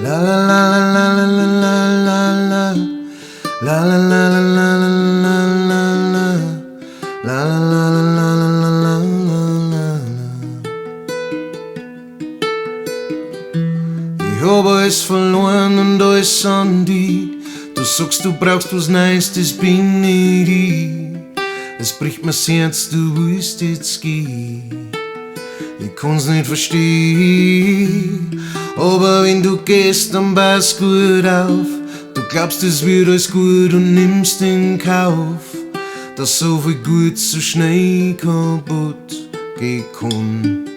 La la la la la la la la la. La la la la la la la la la. La la la la la la la la. Ich hab alles verloren und alles an die. Du sagst, du brauchst was Neues, das bin nicht ich. Es bricht mir das Herz, du willst jetzt gehen. Ich kann's nicht verstehen, aber wenn du gehst, dann passt gut auf. Du glaubst, es wird alles gut und nimmst in Kauf, dass so viel gut so schnell kaputt gehen kann.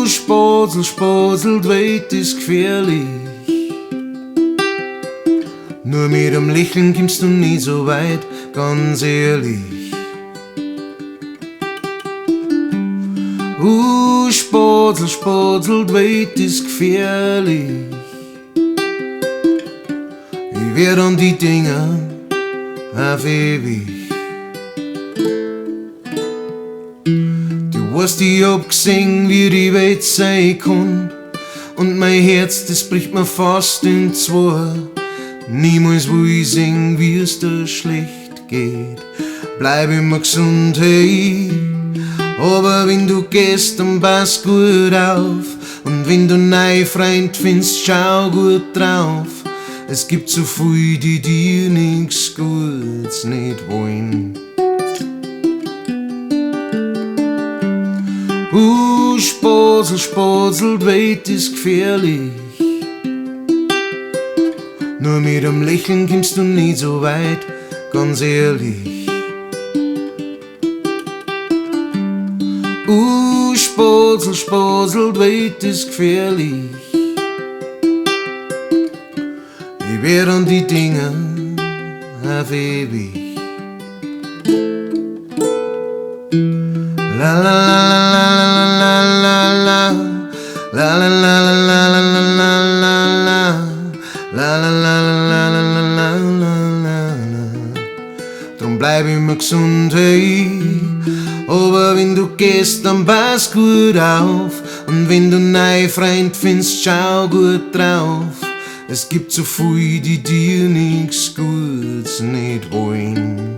Spazel, Spazel, die Welt ist gefährlich. Nur mit einem Lächeln kommst du nie so weit, ganz ehrlich. Spazel, Spazel, die Welt ist gefährlich. Ich werd an die Dinger auf ewig. Du hast, ich hab gesehen, wie die Welt sein kann. Und mein Herz, das bricht mir fast in zwei. Niemals will ich sehen, wie es dir schlecht geht. Bleib immer gesund, hey. Aber wenn du gehst, dann pass gut auf. Und wenn du einen neuen Freund findest, schau gut drauf. Es gibt so viel, die dir nichts Gutes nicht wollen. Spazel, Spazel, die Welt ist gefährlich. Nur mit einem Lächeln kommst du nie so weit, ganz ehrlich. Spazel, Spazel, die Welt ist gefährlich. Ich werd an die Dinger auf ewig. La la la la la la la la la la la la la la la la la la la. Drum bleib immer gesund, hey. Aber wenn du gehst, dann pass gut auf. Und wenn du einen neuen Freund findest, schau gut drauf. Es gibt so viel, die dir nichts Gutes nicht wollen.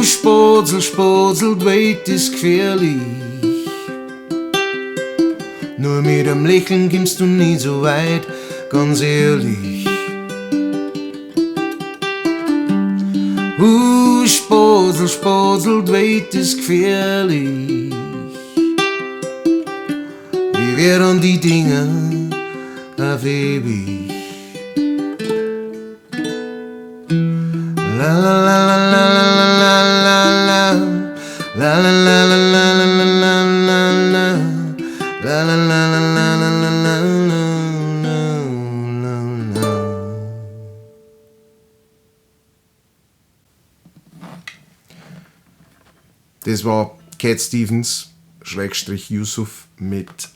Spazel, Spazel, die Welt ist gefährlich. Nur mit einem Lächeln kommst du nie so weit, ganz ehrlich. Spazel, Spazel, die Welt ist gefährlich. Wir werden die Dinger auf ewig. La la la la la la la la la la la la la la la la la la la. Das war Cat Stevens / Yusuf mit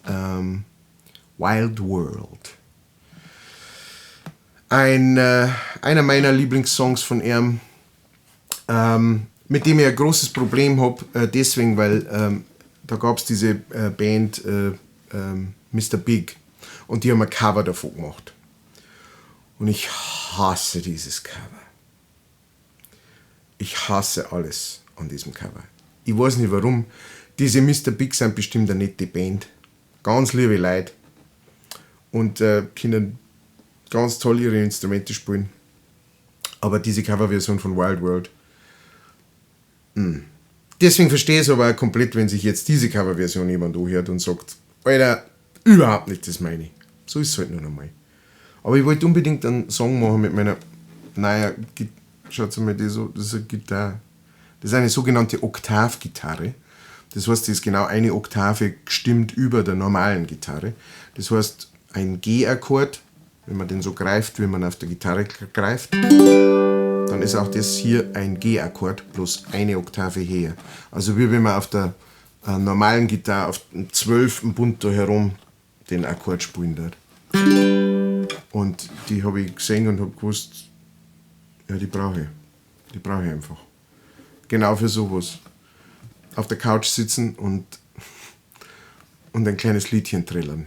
Wild World. Einer meiner Lieblingssongs von ihm, mit dem ich ein großes Problem habe, deswegen, weil da gab es diese Band Mr. Big und die haben ein Cover davon gemacht. Und ich hasse dieses Cover. Ich hasse alles an diesem Cover. Ich weiß nicht warum. Diese Mr. Big sind bestimmt eine nette Band. Ganz liebe Leute. Und können ganz toll ihre Instrumente spielen. Aber diese Coverversion von Wild World. Deswegen verstehe ich es aber auch komplett, wenn sich jetzt diese Coverversion jemand anhört und sagt, Alter, überhaupt nicht das meine ich. So ist es halt nur nochmal. Aber ich wollte unbedingt einen Song machen mit meiner neuen Gitarre. Schaut mal, das ist eine Gitarre. Das ist eine sogenannte Oktavgitarre. Das heißt, die ist genau eine Oktave gestimmt über der normalen Gitarre. Das heißt, ein G-Akkord, wenn man den so greift, wie man auf der Gitarre greift, dann ist auch das hier ein G-Akkord plus eine Oktave höher. Also wie wenn man auf der normalen Gitarre auf dem 12. Bund da herum den Akkord spielen darf. Und die habe ich gesehen und habe gewusst, ja, die brauche ich. Die brauche ich einfach. Genau für sowas. auf der Couch sitzen und ein kleines Liedchen trällern.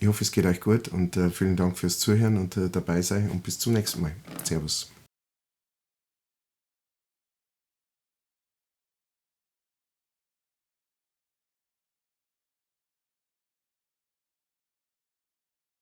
Ich hoffe, es geht euch gut und vielen Dank fürs Zuhören und dabei sein und bis zum nächsten Mal. Servus.